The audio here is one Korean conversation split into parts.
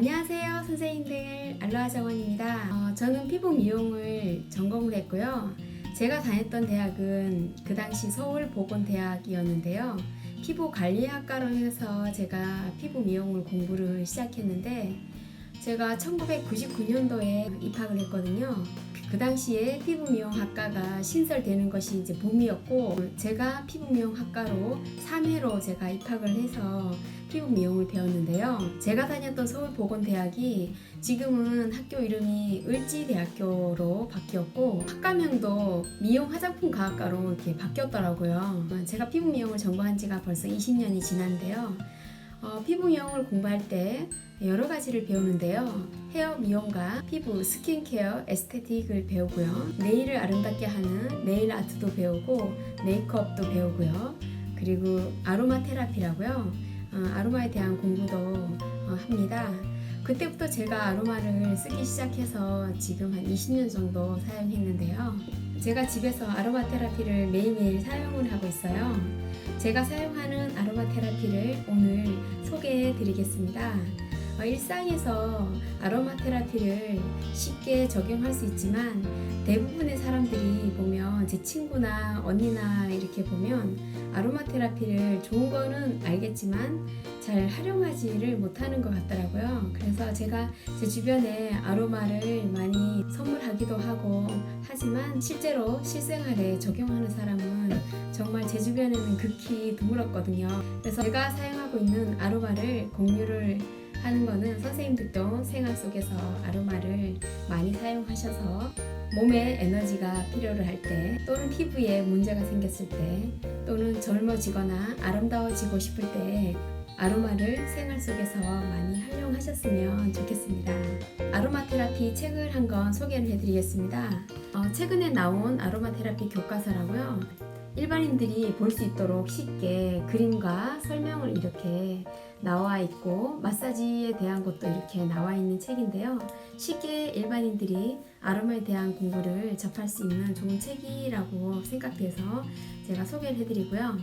안녕하세요 선생님들, 알로하 정원입니다. 저는 피부 미용을 전공을 했고요. 제가 다녔던 대학은 그 당시 서울보건대학이었는데요. 피부관리학과로 해서 제가 피부 미용을 공부를 시작했는데, 제가 1999년도에 입학을 했거든요. 그 당시에 피부미용학과가 신설되는 것이 이제 봄이었고, 제가 피부미용학과로 3회로 제가 입학을 해서 피부미용을 배웠는데요. 제가 다녔던 서울보건대학이 지금은 학교 이름이 을지대학교로 바뀌었고, 학과명도 미용화장품과학과로 이렇게 바뀌었더라고요. 제가 피부미용을 전공한 지가 벌써 20년이 지났는데요. 피부 미용을 공부할 때 여러 가지를 배우는데요. 헤어 미용과 피부 스킨케어, 에스테틱을 배우고요. 네일을 아름답게 하는 네일 아트도 배우고, 메이크업도 배우고요. 그리고 아로마 테라피라고요. 아로마에 대한 공부도 합니다. 그때부터 제가 아로마를 쓰기 시작해서 지금 한 20년 정도 사용했는데요. 제가 집에서 아로마 테라피를 매일매일 사용을 하고 있어요. 제가 사용하는 아로마 테라피를 오늘 소개해 드리겠습니다. 일상에서 아로마 테라피를 쉽게 적용할 수 있지만, 대부분의 사람들이 보면, 제 친구나 언니나 이렇게 보면 아로마 테라피를 좋은 거는 알겠지만 잘 활용하지를 못하는 것 같더라고요. 그래서 제가 제 주변에 아로마를 많이 선물하기도 하고 하지만, 실제로 실생활에 적용하는 사람은 정말 제 주변에는 극히 드물었거든요. 그래서 제가 사용하고 있는 아로마를 공유를 하는 거는, 선생님들도 생활 속에서 아로마를 많이 사용하셔서 몸에 에너지가 필요를 할 때, 또는 피부에 문제가 생겼을 때, 또는 젊어지거나 아름다워지고 싶을 때 아로마를 생활 속에서 많이 활용하셨으면 좋겠습니다. 아로마 테라피 책을 한 권 소개를 해드리겠습니다. 최근에 나온 아로마 테라피 교과서라고요. 일반인들이 볼 수 있도록 쉽게 그림과 설명을 이렇게 나와 있고, 마사지에 대한 것도 이렇게 나와 있는 책인데요. 쉽게 일반인들이 아로마에 대한 공부를 접할 수 있는 좋은 책이라고 생각돼서 제가 소개를 해드리고요.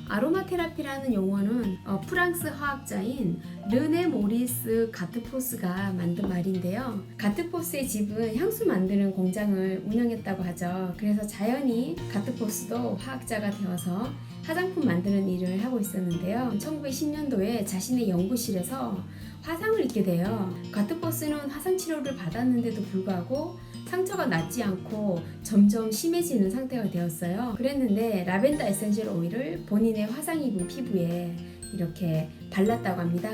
아로마 테라피라는 용어는 프랑스 화학자인 르네 모리스 가트포스가 만든 말인데요. 가트포스의 집은 향수 만드는 공장을 운영했다고 하죠. 그래서 자연히 가트포스도 화학자가 되어서 화장품 만드는 일을 하고 있었는데요. 1910년도에 자신의 연구실에서 화상을 입게 돼요. 가트포스는 화상 치료를 받았는데도 불구하고 상처가 낫지 않고 점점 심해지는 상태가 되었어요. 그랬는데 라벤더 에센셜 오일을 본인의 화상 입은 피부에 이렇게 발랐다고 합니다.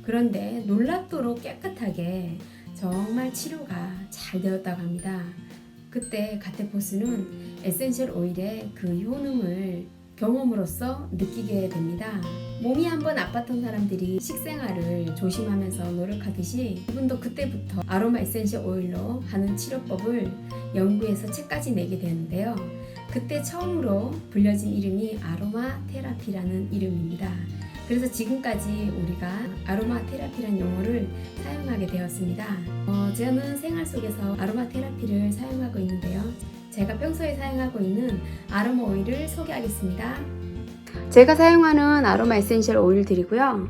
그런데 놀랍도록 깨끗하게 정말 치료가 잘 되었다고 합니다. 그때 가테포스는 에센셜 오일의 그 효능을 경험으로써 느끼게 됩니다. 몸이 한번 아팠던 사람들이 식생활을 조심하면서 노력하듯이, 이분도 그때부터 아로마 에센셜 오일로 하는 치료법을 연구해서 책까지 내게 되는데요. 그때 처음으로 불려진 이름이 아로마 테라피라는 이름입니다. 그래서 지금까지 우리가 아로마 테라피라는 용어를 사용하게 되었습니다. 저는 생활 속에서 아로마 테라피를 사용하고 있는데요. 제가 평소에 사용하고 있는 아로마 오일을 소개하겠습니다. 제가 사용하는 아로마 에센셜 오일들이고요.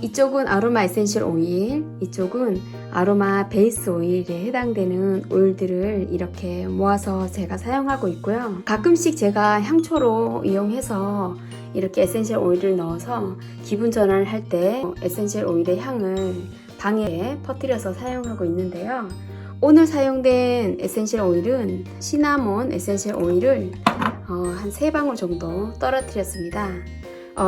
이쪽은 아로마 에센셜 오일, 이쪽은 아로마 베이스 오일에 해당되는 오일들을 이렇게 모아서 제가 사용하고 있고요. 가끔씩 제가 향초로 이용해서 이렇게 에센셜 오일을 넣어서 기분 전환을 할 때 에센셜 오일의 향을 방에 퍼뜨려서 사용하고 있는데요. 오늘 사용된 에센셜 오일은 시나몬 에센셜 오일을 한 3방울 정도 떨어뜨렸습니다.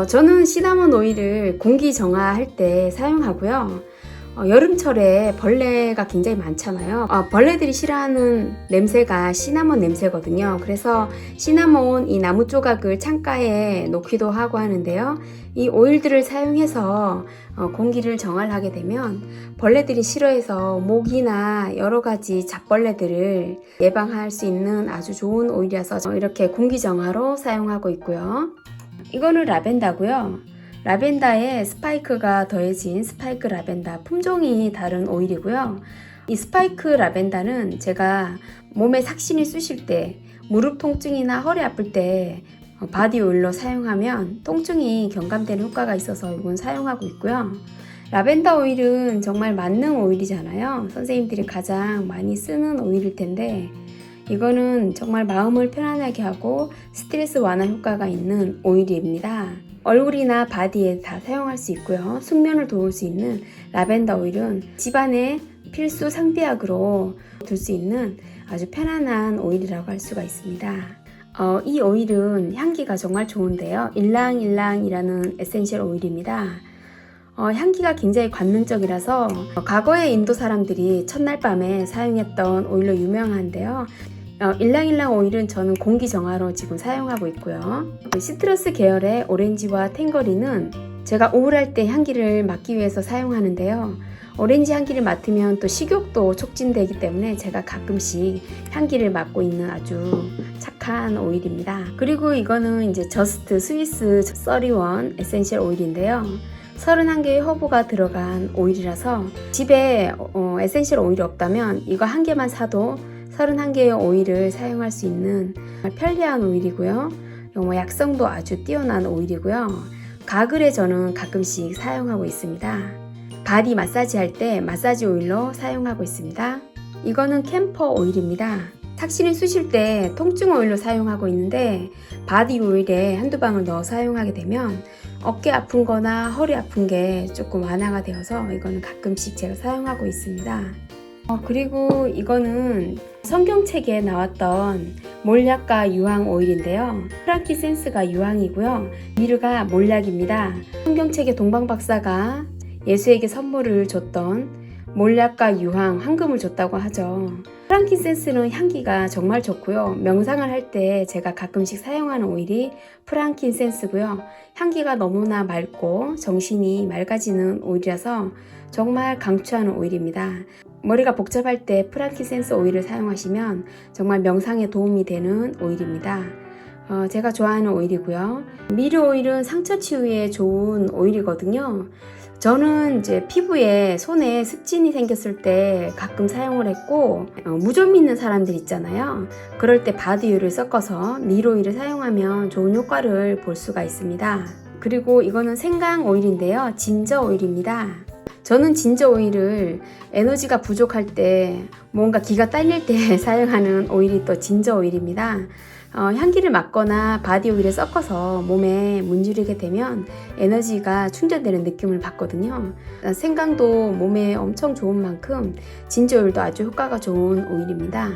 저는 시나몬 오일을 공기 정화할 때 사용하고요. 여름철에 벌레가 굉장히 많잖아요. 벌레들이 싫어하는 냄새가 시나몬 냄새거든요. 그래서 시나몬 이 나무 조각을 창가에 놓기도 하고 하는데요. 이 오일들을 사용해서 공기를 정화를 하게 되면 벌레들이 싫어해서 모기나 여러 가지 잡벌레들을 예방할 수 있는 아주 좋은 오일이라서 이렇게 공기 정화로 사용하고 있고요. 이거는 라벤더고요. 라벤더에 스파이크가 더해진 스파이크 라벤더, 품종이 다른 오일이고요. 이 스파이크 라벤더는 제가 몸에 삭신이 쑤실 때, 무릎 통증이나 허리 아플 때 바디 오일로 사용하면 통증이 경감되는 효과가 있어서 이건 사용하고 있고요. 라벤더 오일은 정말 만능 오일이잖아요. 선생님들이 가장 많이 쓰는 오일일 텐데 이거는 정말 마음을 편안하게 하고 스트레스 완화 효과가 있는 오일입니다. 얼굴이나 바디에 다 사용할 수 있고요. 숙면을 도울 수 있는 라벤더 오일은 집안의 필수 상비약으로 둘 수 있는 아주 편안한 오일이라고 할 수가 있습니다. 이 오일은 향기가 정말 좋은데요. 일랑일랑이라는 에센셜 오일입니다. 향기가 굉장히 관능적이라서 과거의 인도 사람들이 첫날 밤에 사용했던 오일로 유명한데요. 일랑일랑 오일은 저는 공기 정화로 지금 사용하고 있고요. 시트러스 계열의 오렌지와 탱거린은 제가 우울할 때 향기를 맡기 위해서 사용하는데요. 오렌지 향기를 맡으면 또 식욕도 촉진되기 때문에 제가 가끔씩 향기를 맡고 있는 아주 착한 오일입니다. 그리고 이거는 이제 저스트 스위스 31 에센셜 오일인데요. 31개의 허브가 들어간 오일이라서 집에 에센셜 오일이 없다면 이거 한 개만 사도 31개의 오일을 사용할 수 있는 편리한 오일이고요. 약성도 아주 뛰어난 오일이고요. 가글에 저는 가끔씩 사용하고 있습니다. 바디 마사지 할 때 마사지 오일로 사용하고 있습니다. 이거는 캠퍼 오일입니다. 탁신을 쑤실 때 통증 오일로 사용하고 있는데 바디 오일에 한두 방울 넣어 사용하게 되면 어깨 아픈 거나 허리 아픈 게 조금 완화가 되어서 이거는 가끔씩 제가 사용하고 있습니다. 그리고 이거는 성경책에 나왔던 몰약과 유황 오일인데요. 프랑키센스가 유황이고요. 미르가 몰약입니다. 성경책의 동방박사가 예수에게 선물을 줬던 몰약과 유황, 황금을 줬다고 하죠. 프랑킨센스는 향기가 정말 좋고요. 명상을 할 때 제가 가끔씩 사용하는 오일이 프랑킨센스고요. 향기가 너무나 맑고 정신이 맑아지는 오일이라서 정말 강추하는 오일입니다. 머리가 복잡할 때 프랑킨센스 오일을 사용하시면 정말 명상에 도움이 되는 오일입니다. 제가 좋아하는 오일이고요. 미르 오일은 상처 치유에 좋은 오일이거든요. 저는 이제 피부에 손에 습진이 생겼을 때 가끔 사용을 했고 무좀 있는 사람들 있잖아요. 그럴 때 바디오일을 섞어서 미르 오일을 사용하면 좋은 효과를 볼 수가 있습니다. 그리고 이거는 생강 오일인데요. 진저 오일입니다. 저는 진저 오일을 에너지가 부족할 때 뭔가 기가 딸릴 때 사용하는 오일이 또 진저 오일입니다. 향기를 맡거나 바디 오일에 섞어서 몸에 문지르게 되면 에너지가 충전되는 느낌을 받거든요. 생강도 몸에 엄청 좋은 만큼 진저 오일도 아주 효과가 좋은 오일입니다.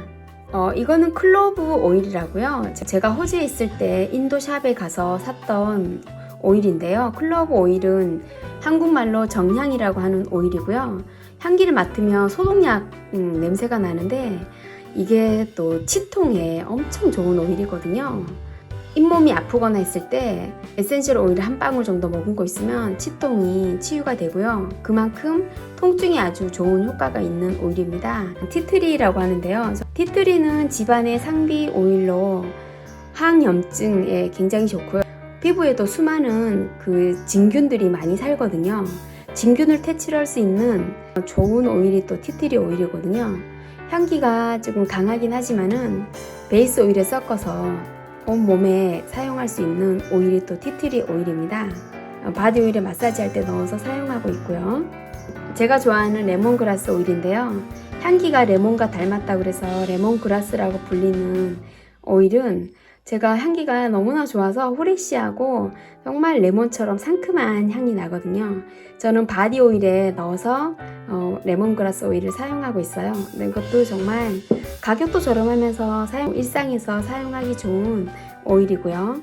이거는 클로브 오일이라고요. 제가 호주에 있을 때 인도 샵에 가서 샀던 오일인데요. 클로브 오일은 한국말로 정향이라고 하는 오일이고요. 향기를 맡으면 소독약 냄새가 나는데 이게 또 치통에 엄청 좋은 오일이거든요. 잇몸이 아프거나 했을 때 에센셜 오일을 한 방울 정도 머금고 있으면 치통이 치유가 되고요. 그만큼 통증에 아주 좋은 효과가 있는 오일입니다. 티트리라고 하는데요. 티트리는 집안의 상비 오일로 항염증에 굉장히 좋고요. 피부에도 수많은 진균들이 많이 살거든요. 진균을 퇴치할 수 있는 좋은 오일이 또 티트리 오일이거든요. 향기가 조금 강하긴 하지만은 베이스 오일에 섞어서 온몸에 사용할 수 있는 오일이 또 티트리 오일입니다. 바디 오일에 마사지 할 때 넣어서 사용하고 있고요. 제가 좋아하는 레몬그라스 오일인데요. 향기가 레몬과 닮았다고 그래서 레몬그라스라고 불리는 오일은 제가 향기가 너무나 좋아서 후레쉬하고 정말 레몬처럼 상큼한 향이 나거든요. 저는 바디 오일에 넣어서 레몬그라스 오일을 사용하고 있어요. 이것도 정말 가격도 저렴하면서 일상에서 사용하기 좋은 오일이고요.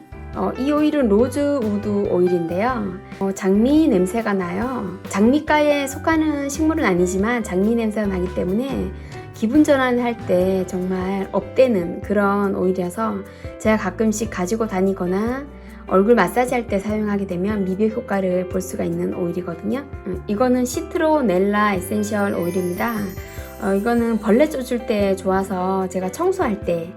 이 오일은 로즈우드 오일인데요. 장미 냄새가 나요. 장미과에 속하는 식물은 아니지만 장미 냄새가 나기 때문에 기분 전환할 때 정말 업되는 그런 오일이라서 제가 가끔씩 가지고 다니거나 얼굴 마사지 할 때 사용하게 되면 미백 효과를 볼 수가 있는 오일이거든요. 이거는 시트로넬라 에센셜 오일입니다. 이거는 벌레 쫓을 때 좋아서 제가 청소할 때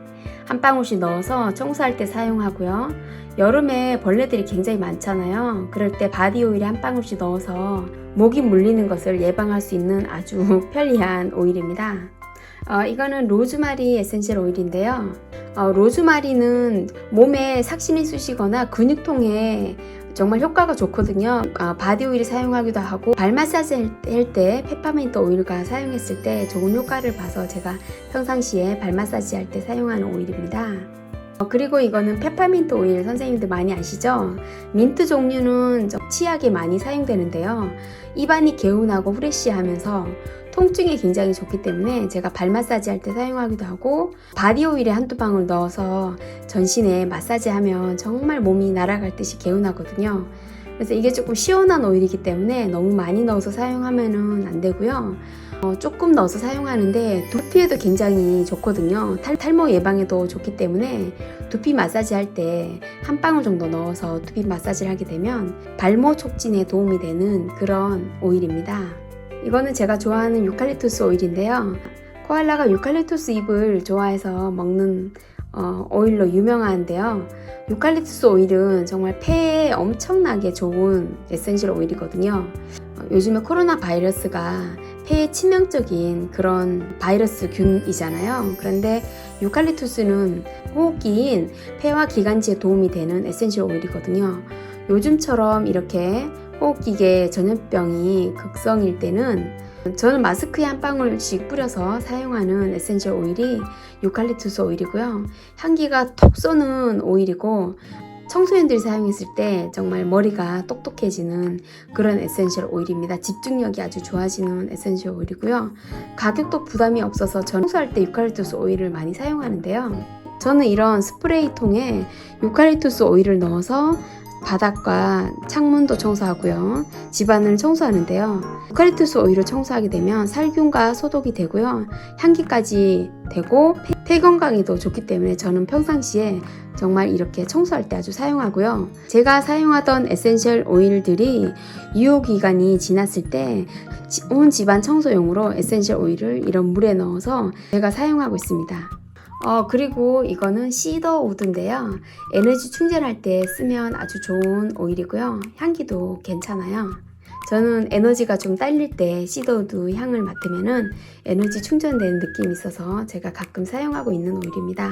한 방울씩 넣어서 청소할 때 사용하고요. 여름에 벌레들이 굉장히 많잖아요. 그럴 때 바디 오일에 한 방울씩 넣어서 모기 물리는 것을 예방할 수 있는 아주 편리한 오일입니다. 이거는 로즈마리 에센셜 오일인데요. 로즈마리는 몸에 삭신이 쑤시거나 근육통에 정말 효과가 좋거든요. 바디 오일 사용하기도 하고 발 마사지 할 때 페퍼민트 오일과 사용했을 때 좋은 효과를 봐서 제가 평상시에 발 마사지 할 때 사용하는 오일입니다. 그리고 이거는 페퍼민트 오일, 선생님들 많이 아시죠? 민트 종류는 치약에 많이 사용되는데요. 입안이 개운하고 프레쉬하면서 통증에 굉장히 좋기 때문에 제가 발 마사지 할 때 사용하기도 하고, 바디 오일에 한두 방울 넣어서 전신에 마사지 하면 정말 몸이 날아갈 듯이 개운하거든요. 그래서 이게 조금 시원한 오일이기 때문에 너무 많이 넣어서 사용하면 안 되고요. 조금 넣어서 사용하는데 두피에도 굉장히 좋거든요. 탈모 예방에도 좋기 때문에 두피 마사지 할 때 한 방울 정도 넣어서 두피 마사지를 하게 되면 발모 촉진에 도움이 되는 그런 오일입니다. 이거는 제가 좋아하는 유칼립투스 오일인데요. 코알라가 유칼립투스 잎을 좋아해서 먹는 오일로 유명한데요. 유칼립투스 오일은 정말 폐에 엄청나게 좋은 에센셜 오일이거든요. 요즘에 코로나 바이러스가 폐에 치명적인 그런 바이러스 균이잖아요. 그런데 유칼립투스는 호흡기인 폐와 기관지에 도움이 되는 에센셜 오일이거든요. 요즘처럼 이렇게 호흡기계 전염병이 극성일 때는 저는 마스크에 한 방울씩 뿌려서 사용하는 에센셜 오일이 유칼립투스 오일이고요. 향기가 톡 쏘는 오일이고 청소년들이 사용했을 때 정말 머리가 똑똑해지는 그런 에센셜 오일입니다. 집중력이 아주 좋아지는 에센셜 오일이고요. 가격도 부담이 없어서 청소할 때 유칼립투스 오일을 많이 사용하는데요. 저는 이런 스프레이 통에 유칼립투스 오일을 넣어서 바닥과 창문도 청소하고요. 집안을 청소하는데요. 유칼립투스 오일을 청소하게 되면 살균과 소독이 되고요. 향기까지 되고 폐 건강에도 좋기 때문에 저는 평상시에 정말 이렇게 청소할 때 아주 사용하고요. 제가 사용하던 에센셜 오일들이 유효기간이 지났을 때 온 집안 청소용으로 에센셜 오일을 이런 물에 넣어서 제가 사용하고 있습니다. 그리고 이거는 시더 우드인데요. 에너지 충전할 때 쓰면 아주 좋은 오일이고요. 향기도 괜찮아요. 저는 에너지가 좀 딸릴 때 시더 우드 향을 맡으면은 에너지 충전되는 느낌이 있어서 제가 가끔 사용하고 있는 오일입니다.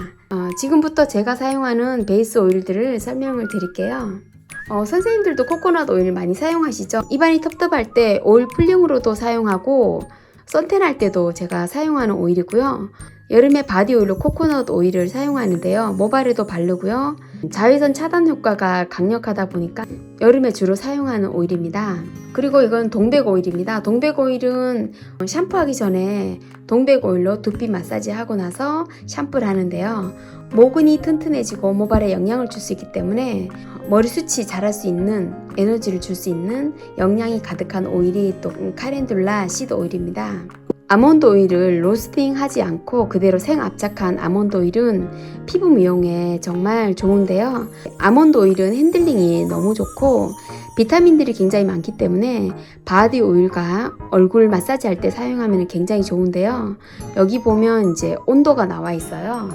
지금부터 제가 사용하는 베이스 오일들을 설명을 드릴게요. 선생님들도 코코넛 오일 많이 사용하시죠? 입안이 텁텁할 때 오일 풀링으로도 사용하고 선탠 할 때도 제가 사용하는 오일이고요. 여름에 바디 오일로 코코넛 오일을 사용하는데요. 모발에도 바르고요. 자외선 차단 효과가 강력하다 보니까 여름에 주로 사용하는 오일입니다. 그리고 이건 동백 오일입니다. 동백 오일은 샴푸하기 전에 동백 오일로 두피 마사지 하고 나서 샴푸를 하는데요. 모근이 튼튼해지고 모발에 영향을 줄 수 있기 때문에 머리숱이 자랄 수 있는, 에너지를 줄 수 있는 영양이 가득한 오일이 또 카렌듈라 시드 오일입니다. 아몬드 오일을 로스팅 하지 않고 그대로 생압착한 아몬드 오일은 피부 미용에 정말 좋은데요. 아몬드 오일은 핸들링이 너무 좋고 비타민들이 굉장히 많기 때문에 바디 오일과 얼굴 마사지 할 때 사용하면 굉장히 좋은데요. 여기 보면 이제 온도가 나와 있어요.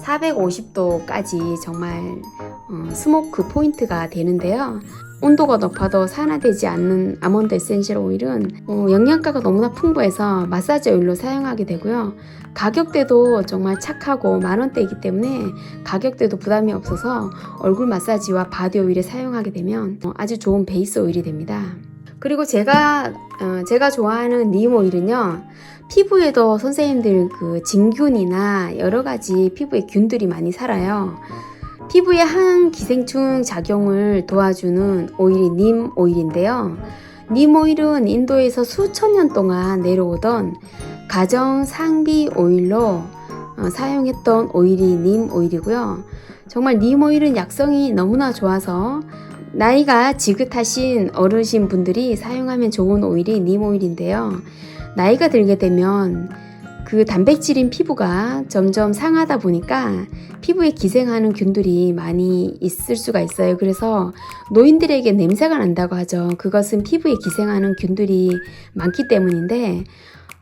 450도까지 정말 스모크 포인트가 되는데요. 온도가 높아도 산화되지 않는 아몬드 에센셜 오일은 영양가가 너무나 풍부해서 마사지 오일로 사용하게 되고요. 가격대도 정말 착하고 만원대이기 때문에 가격대도 부담이 없어서 얼굴 마사지와 바디 오일에 사용하게 되면 아주 좋은 베이스 오일이 됩니다. 그리고 제가 좋아하는 님 오일은요. 피부에도 선생님들 진균이나 여러가지 피부에 균들이 많이 살아요. 피부에 항기생충 작용을 도와주는 오일이 님 오일인데요. 님 오일은 인도에서 수천 년 동안 내려오던 가정 상비 오일로 사용했던 오일이 님 오일이고요. 정말 님 오일은 약성이 너무나 좋아서 나이가 지긋하신 어르신 분들이 사용하면 좋은 오일이 님 오일인데요. 나이가 들게 되면 그 단백질인 피부가 점점 상하다 보니까 피부에 기생하는 균들이 많이 있을 수가 있어요. 그래서 노인들에게 냄새가 난다고 하죠. 그것은 피부에 기생하는 균들이 많기 때문인데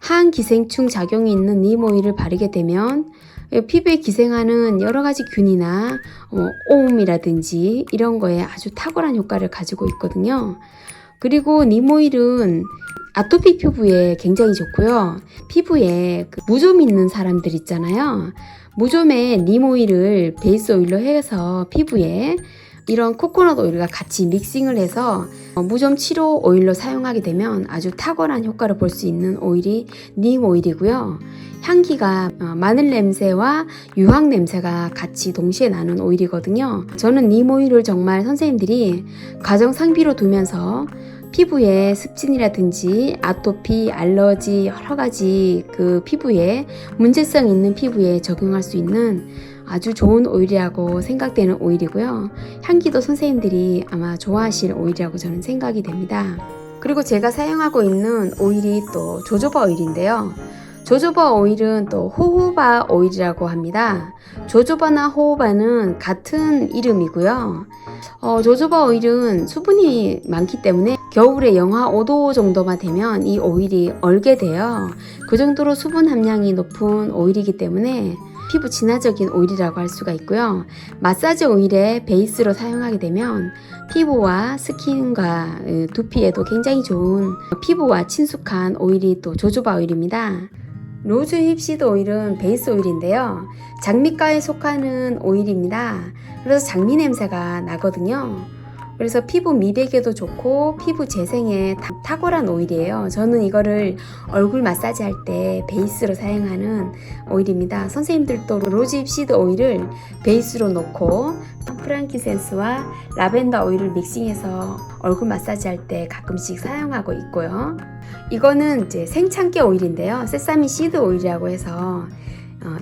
항기생충 작용이 있는 님 오일을 바르게 되면 피부에 기생하는 여러 가지 균이나 오음이라든지 이런 거에 아주 탁월한 효과를 가지고 있거든요. 그리고 님 오일은 아토피 피부에 굉장히 좋고요. 피부에 무좀 있는 사람들 있잖아요. 무좀에 님 오일을 베이스 오일로 해서 피부에 이런 코코넛 오일과 같이 믹싱을 해서 무좀 치료 오일로 사용하게 되면 아주 탁월한 효과를 볼 수 있는 오일이 님 오일이고요. 향기가 마늘 냄새와 유황 냄새가 같이 동시에 나는 오일이거든요. 저는 님 오일을 정말 선생님들이 가정 상비로 두면서 피부에 습진이라든지 아토피, 알러지 여러 가지 그 피부에 문제성 있는 피부에 적용할 수 있는 아주 좋은 오일이라고 생각되는 오일이고요. 향기도 선생님들이 아마 좋아하실 오일이라고 저는 생각이 됩니다. 그리고 제가 사용하고 있는 오일이 또 조조바 오일인데요. 조조바 오일은 또 호호바 오일이라고 합니다. 조조바나 호호바는 같은 이름이고요. 조조바 오일은 수분이 많기 때문에 겨울에 영하 5도 정도만 되면 이 오일이 얼게 돼요. 그 정도로 수분 함량이 높은 오일이기 때문에 피부 진화적인 오일이라고 할 수가 있고요. 마사지 오일의 베이스로 사용하게 되면 피부와 스킨과 두피에도 굉장히 좋은 피부와 친숙한 오일이 또 조조바 오일입니다. 로즈 힙시드 오일은 베이스 오일인데요. 장미과에 속하는 오일입니다. 그래서 장미 냄새가 나거든요. 그래서 피부 미백에도 좋고 피부 재생에 탁월한 오일이에요. 저는 이거를 얼굴 마사지 할 때 베이스로 사용하는 오일입니다. 선생님들도 로즈 힙시드 오일을 베이스로 놓고 프랑키센스와 라벤더 오일을 믹싱해서 얼굴 마사지 할 때 가끔씩 사용하고 있고요. 이거는 이제 생참깨 오일인데요. 세사미 시드 오일이라고 해서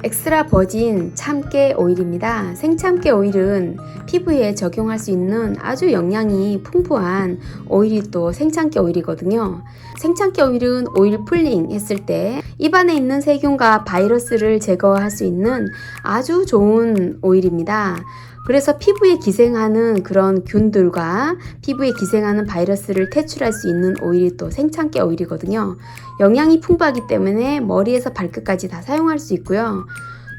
엑스트라 버진 참깨 오일입니다. 생참깨 오일은 피부에 적용할 수 있는 아주 영양이 풍부한 오일이 또 생참깨 오일이거든요. 생참깨 오일은 오일 풀링 했을 때 입안에 있는 세균과 바이러스를 제거할 수 있는 아주 좋은 오일입니다. 그래서 피부에 기생하는 그런 균들과 피부에 기생하는 바이러스를 퇴출할 수 있는 오일이 또 생참깨 오일이거든요. 영양이 풍부하기 때문에 머리에서 발끝까지 다 사용할 수 있고요.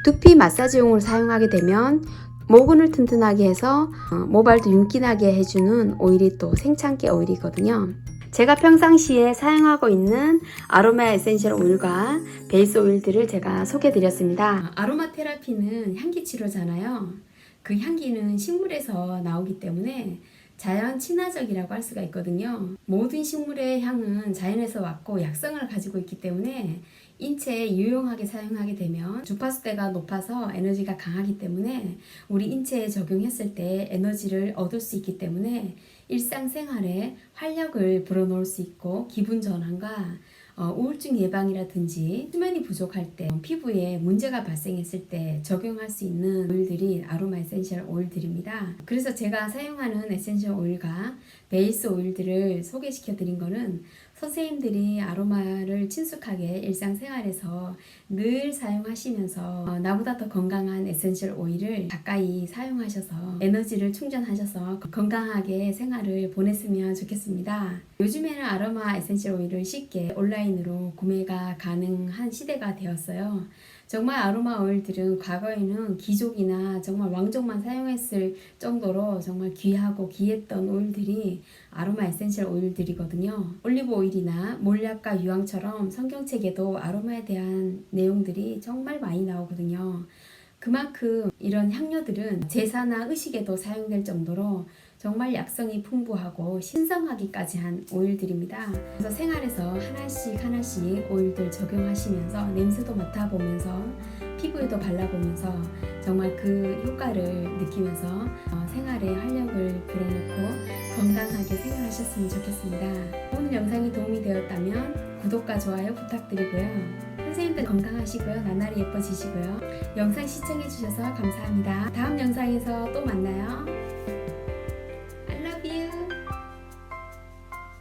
두피 마사지용으로 사용하게 되면 모근을 튼튼하게 해서 모발도 윤기나게 해주는 오일이 또 생참깨 오일이거든요. 제가 평상시에 사용하고 있는 아로마 에센셜 오일과 베이스 오일들을 제가 소개해 드렸습니다. 아로마 테라피는 향기 치료잖아요. 그 향기는 식물에서 나오기 때문에 자연 친화적이라고 할 수가 있거든요. 모든 식물의 향은 자연에서 왔고 약성을 가지고 있기 때문에 인체에 유용하게 사용하게 되면 주파수대가 높아서 에너지가 강하기 때문에 우리 인체에 적용했을 때 에너지를 얻을 수 있기 때문에 일상생활에 활력을 불어넣을 수 있고 기분 전환과 우울증 예방이라든지 수면이 부족할 때 피부에 문제가 발생했을 때 적용할 수 있는 오일들이 아로마 에센셜 오일들입니다. 그래서 제가 사용하는 에센셜 오일과 베이스 오일들을 소개시켜 드린 거는 선생님들이 아로마를 친숙하게 일상생활에서 늘 사용하시면서 나보다 더 건강한 에센셜 오일을 가까이 사용하셔서 에너지를 충전하셔서 건강하게 생활을 보냈으면 좋겠습니다. 요즘에는 아로마 에센셜 오일을 쉽게 온라인으로 구매가 가능한 시대가 되었어요. 정말 아로마 오일들은 과거에는 귀족이나 정말 왕족만 사용했을 정도로 정말 귀하고 귀했던 오일들이 아로마 에센셜 오일들이거든요. 올리브 오일이나 몰약과 유황처럼 성경책에도 아로마에 대한 내용들이 정말 많이 나오거든요. 그만큼 이런 향료들은 제사나 의식에도 사용될 정도로 정말 약성이 풍부하고 신성하기까지 한 오일들입니다. 그래서 생활에서 하나씩 오일들 적용하시면서 냄새도 맡아보면서 피부에도 발라보면서 정말 그 효과를 느끼면서 생활에 활력을 불어넣고 건강하게 생활하셨으면 좋겠습니다. 오늘 영상이 도움이 되었다면 구독과 좋아요 부탁드리고요. 선생님들 건강하시고요. 나날이 예뻐지시고요. 영상 시청해주셔서 감사합니다. 다음 영상에서 또 만나요.